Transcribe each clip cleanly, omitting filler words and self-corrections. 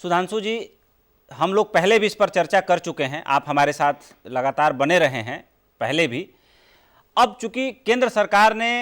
सुधांशु जी, हम लोग पहले भी इस पर चर्चा कर चुके हैं, आप हमारे साथ लगातार बने रहे हैं पहले भी। अब चूंकि केंद्र सरकार ने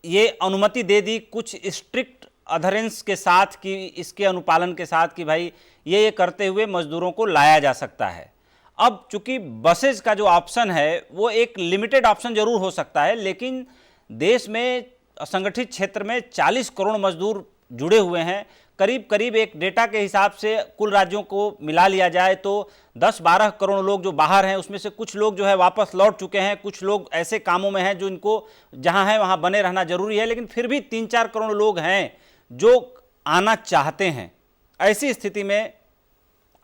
ये अनुमति दे दी कुछ स्ट्रिक्ट अधरेंस के साथ कि इसके अनुपालन के साथ कि भाई ये करते हुए मजदूरों को लाया जा सकता है। अब चूंकि बसेज का जो ऑप्शन है वो एक लिमिटेड ऑप्शन जरूर हो सकता है, लेकिन देश में असंगठित क्षेत्र में 40 करोड़ मजदूर जुड़े हुए हैं। करीब करीब एक डेटा के हिसाब से कुल राज्यों को मिला लिया जाए तो 10-12 करोड़ लोग जो बाहर हैं, उसमें से कुछ लोग जो है वापस लौट चुके हैं, कुछ लोग ऐसे कामों में हैं जो इनको जहां है वहां बने रहना जरूरी है, लेकिन फिर भी 3-4 करोड़ लोग हैं जो आना चाहते हैं। ऐसी स्थिति में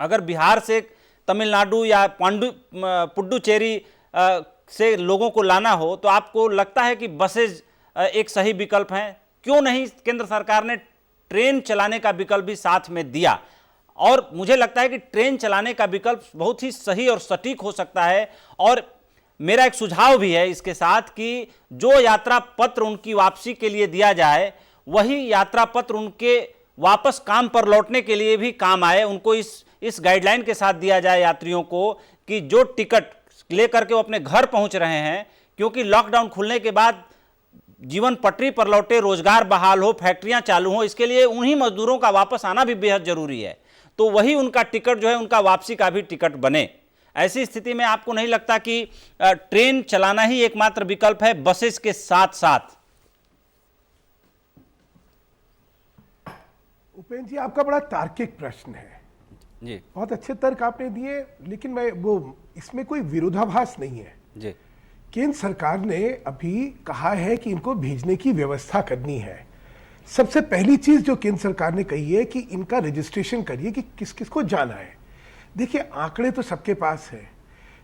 अगर बिहार से तमिलनाडु या पुडुचेरी से लोगों को लाना हो तो आपको लगता है कि बसेज एक सही विकल्प है? क्यों नहीं केंद्र सरकार ने ट्रेन चलाने का विकल्प भी साथ में दिया? और मुझे लगता है कि ट्रेन चलाने का विकल्प बहुत ही सही और सटीक हो सकता है। और मेरा एक सुझाव भी है इसके साथ कि जो यात्रा पत्र उनकी वापसी के लिए दिया जाए वही यात्रा पत्र उनके वापस काम पर लौटने के लिए भी काम आए। उनको इस गाइडलाइन के साथ दिया जाए यात्रियों को कि जो टिकट लेकर के वो अपने घर पहुंच रहे हैं, क्योंकि लॉकडाउन खुलने के बाद जीवन पटरी पर लौटे, रोजगार बहाल हो, फैक्ट्रियां चालू हो, इसके लिए उन्हीं मजदूरों का वापस आना भी बेहद जरूरी है। तो वही उनका टिकट जो है उनका वापसी का भी टिकट बने। ऐसी स्थिति में आपको नहीं लगता कि ट्रेन चलाना ही एकमात्र विकल्प है बसेस के साथ साथ? उपेंद्र जी, आपका बड़ा तार्किक प्रश्न है जी। बहुत अच्छे तर्क आपने दिए, लेकिन मैं इसमें कोई विरोधाभास नहीं है जी। केंद्र सरकार ने अभी कहा है कि इनको भेजने की व्यवस्था करनी है। सबसे पहली चीज जो केंद्र सरकार ने कही है कि इनका रजिस्ट्रेशन करिए कि किस किस को जाना है। देखिए, आंकड़े तो सबके पास है,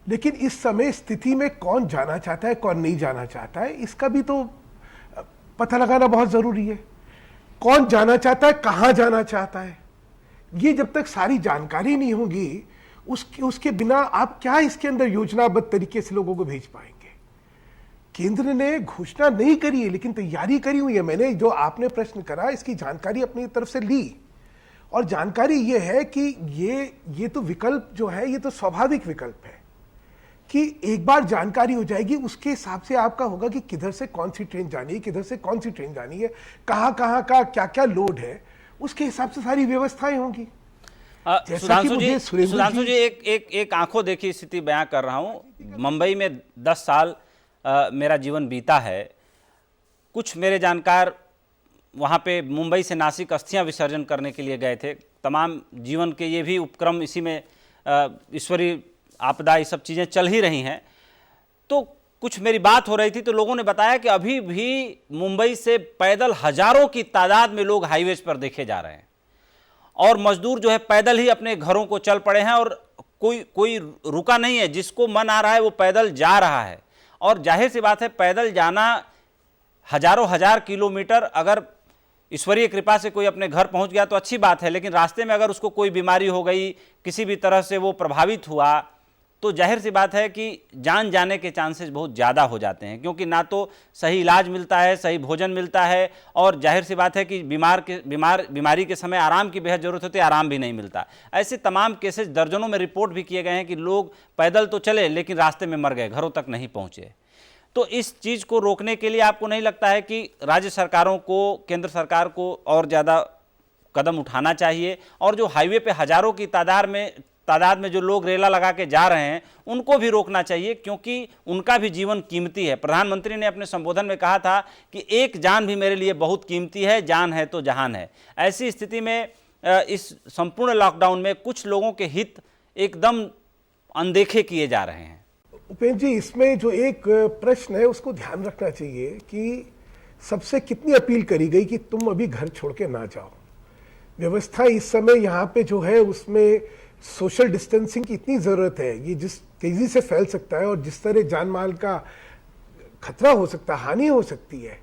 लेकिन इस समय स्थिति में कौन जाना चाहता है कौन नहीं जाना चाहता है इसका भी तो पता लगाना बहुत जरूरी है। कौन जाना चाहता है, कहां जाना चाहता है, ये जब तक सारी जानकारी नहीं होगी उसके बिना आप क्या इसके अंदर योजनाबद्ध तरीके से लोगों को भेज पाएंगे। केंद्र ने घोषणा नहीं करी है, लेकिन तैयारी करी हुई है। मैंने जो आपने प्रश्न करा इसकी जानकारी अपनी तरफ से ली, और जानकारी ये है कि ये तो विकल्प जो है ये तो स्वाभाविक विकल्प है कि एक बार जानकारी हो जाएगी उसके हिसाब से आपका होगा कि किधर से कौन सी ट्रेन जानी है, किधर से कौन सी ट्रेन जानी है, कहां कहां का क्या क्या लोड है, उसके हिसाब से सारी व्यवस्थाएं होंगी। सुधांशु जी, एक आंखों देखी स्थिति बयां कर रहा हूं। मुंबई में 10 साल मेरा जीवन बीता है। कुछ मेरे जानकार वहाँ पे मुंबई से नासिक अस्थियां विसर्जन करने के लिए गए थे। तमाम जीवन के ये भी उपक्रम इसी में ईश्वरीय आपदा ये सब चीज़ें चल ही रही हैं। तो कुछ मेरी बात हो रही थी तो लोगों ने बताया कि अभी भी मुंबई से पैदल हजारों की तादाद में लोग हाईवेज पर देखे जा रहे हैं, और मजदूर जो है पैदल ही अपने घरों को चल पड़े हैं, और कोई रुका नहीं है। जिसको मन आ रहा है वो पैदल जा रहा है। और जाहिर सी बात है, पैदल जाना हजारों हजार किलोमीटर, अगर ईश्वरीय कृपा से कोई अपने घर पहुंच गया तो अच्छी बात है, लेकिन रास्ते में अगर उसको कोई बीमारी हो गई, किसी भी तरह से वो प्रभावित हुआ, तो जाहिर सी बात है कि जान जाने के चांसेस बहुत ज़्यादा हो जाते हैं, क्योंकि ना तो सही इलाज मिलता है, सही भोजन मिलता है, और जाहिर सी बात है कि बीमारी के समय आराम की बेहद ज़रूरत होती है, आराम भी नहीं मिलता। ऐसे तमाम केसेस दर्जनों में रिपोर्ट भी किए गए हैं कि लोग पैदल तो चले लेकिन रास्ते में मर गए, घरों तक नहीं पहुँचे। तो इस चीज़ को रोकने के लिए आपको नहीं लगता है कि राज्य सरकारों को, केंद्र सरकार को और ज़्यादा कदम उठाना चाहिए, और जो हाईवे पे हजारों की तादाद में जो लोग रेला लगा के जा रहे हैं उनको भी रोकना चाहिए, क्योंकि उनका भी जीवन कीमती है। प्रधानमंत्री ने अपने संबोधन में कहा था कि एक जान भी मेरे लिए बहुत कीमती है, जान है तो जहान है। ऐसी स्थिति में इस संपूर्ण लॉकडाउन में कुछ लोगों के हित एकदम अनदेखे किए जा रहे हैं। उपेंद्र जी, इसमें जो एक प्रश्न है उसको ध्यान रखना चाहिए कि सबसे कितनी अपील करी गई कि तुम अभी घर छोड़ के ना जाओ। व्यवस्था इस समय यहाँ पे जो है उसमें सोशल डिस्टेंसिंग की इतनी जरूरत है, ये जिस तेजी से फैल सकता है और जिस तरह जान माल का खतरा हो सकता है, हानि हो सकती है,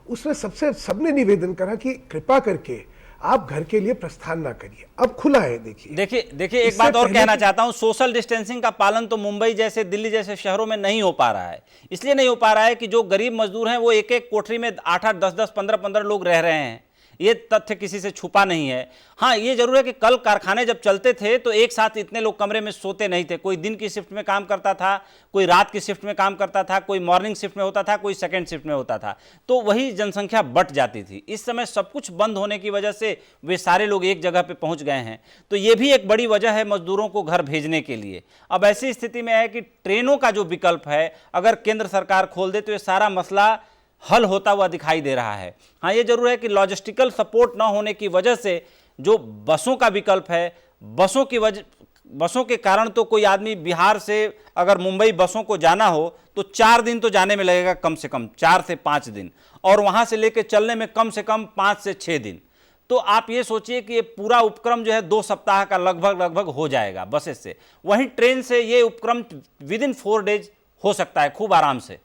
उसमें सबने निवेदन करा कि कृपा करके आप घर के लिए प्रस्थान ना करिए। अब खुला है। देखिए एक बात और कहना चाहता हूं, सोशल डिस्टेंसिंग का पालन तो मुंबई जैसे, दिल्ली जैसे शहरों में नहीं हो पा रहा है। इसलिए नहीं हो पा रहा है कि जो गरीब मजदूर हैं वो एक एक कोठरी में 8-8, 10-10, 15-15 लोग रह रहे हैं। ये तथ्य किसी से छुपा नहीं है। हाँ, ये जरूर है कि कल कारखाने जब चलते थे तो एक साथ इतने लोग कमरे में सोते नहीं थे। कोई दिन की शिफ्ट में काम करता था, कोई रात की शिफ्ट में काम करता था, कोई मॉर्निंग शिफ्ट में होता था, कोई सेकेंड शिफ्ट में होता था, तो वही जनसंख्या बट जाती थी। इस समय सब कुछ बंद होने की वजह से वे सारे लोग एक जगह पे पहुंच गए हैं, तो ये भी एक बड़ी वजह है मजदूरों को घर भेजने के लिए। अब ऐसी स्थिति में है कि ट्रेनों का जो विकल्प है, अगर केंद्र सरकार खोल दे तो ये सारा मसला हल होता हुआ दिखाई दे रहा है। हाँ, ये जरूर है कि लॉजिस्टिकल सपोर्ट ना होने की वजह से जो बसों का विकल्प है, बसों के कारण तो कोई आदमी बिहार से अगर मुंबई बसों को जाना हो तो 4 दिन तो जाने में लगेगा, कम से कम 4 से 5 दिन, और वहां से लेके चलने में कम से कम 5 से 6 दिन। तो आप ये सोचिए कि ये पूरा उपक्रम जो है 2 सप्ताह का लगभग हो जाएगा बसेस से। वहीं ट्रेन से ये उपक्रम विद इन 4 डेज हो सकता है खूब आराम से।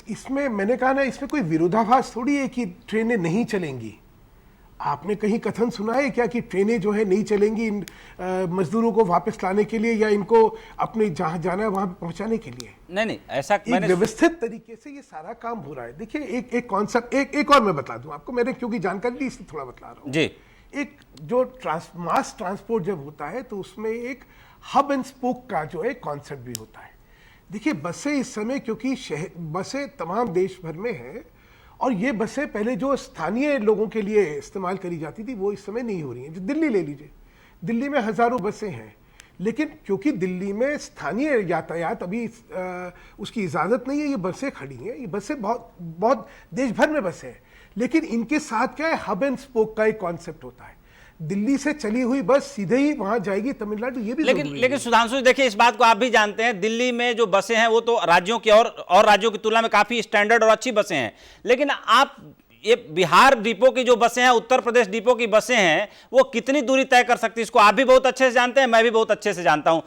इसमें मैंने कहा ना, इसमें कोई विरोधाभास थोड़ी है कि ट्रेनें नहीं चलेंगी। आपने कहीं कथन सुना है क्या कि ट्रेनें जो है नहीं चलेंगी मजदूरों को वापस लाने के लिए या इनको अपने जहां जाना है वहां पहुंचाने के लिए? नहीं, ऐसा मैंने व्यवस्थित तरीके से ये सारा काम हो रहा है। देखिए, एक कॉन्सेप्ट एक और मैं बता दूं आपको, मैंने क्योंकि जानकारी ली इसलिए थोड़ा बता रहा हूं जी। एक जो मास ट्रांसपोर्ट जब होता है तो उसमें एक हब एंड स्पोक का जो है कॉन्सेप्ट भी होता है। देखिए, बसें इस समय, क्योंकि बसें तमाम देश भर में हैं और ये बसें पहले जो स्थानीय लोगों के लिए इस्तेमाल करी जाती थी वो इस समय नहीं हो रही हैं। जो दिल्ली ले लीजिए, दिल्ली में हजारों बसें हैं, लेकिन क्योंकि दिल्ली में स्थानीय यातायात अभी उसकी इजाज़त नहीं है, ये बसें खड़ी हैं। ये बसें बहुत देश भर में बसें हैं, लेकिन इनके साथ क्या है, हब एंड स्पोक का एक कॉन्सेप्ट होता है। दिल्ली से चली हुई बस सीधे ही वहां जाएगी तमिलनाडु, ये भी लेकिन सुधांशु देखिए, इस बात को आप भी जानते हैं, दिल्ली में जो बसें हैं वो तो राज्यों की और राज्यों की तुलना में काफी स्टैंडर्ड और अच्छी बसें हैं। लेकिन आप ये बिहार डिपो की जो बसें हैं, उत्तर प्रदेश डिपो की बसें हैं, वो कितनी दूरी तय कर सकती है, इसको आप भी बहुत अच्छे से जानते हैं, मैं भी बहुत अच्छे से जानता हूं।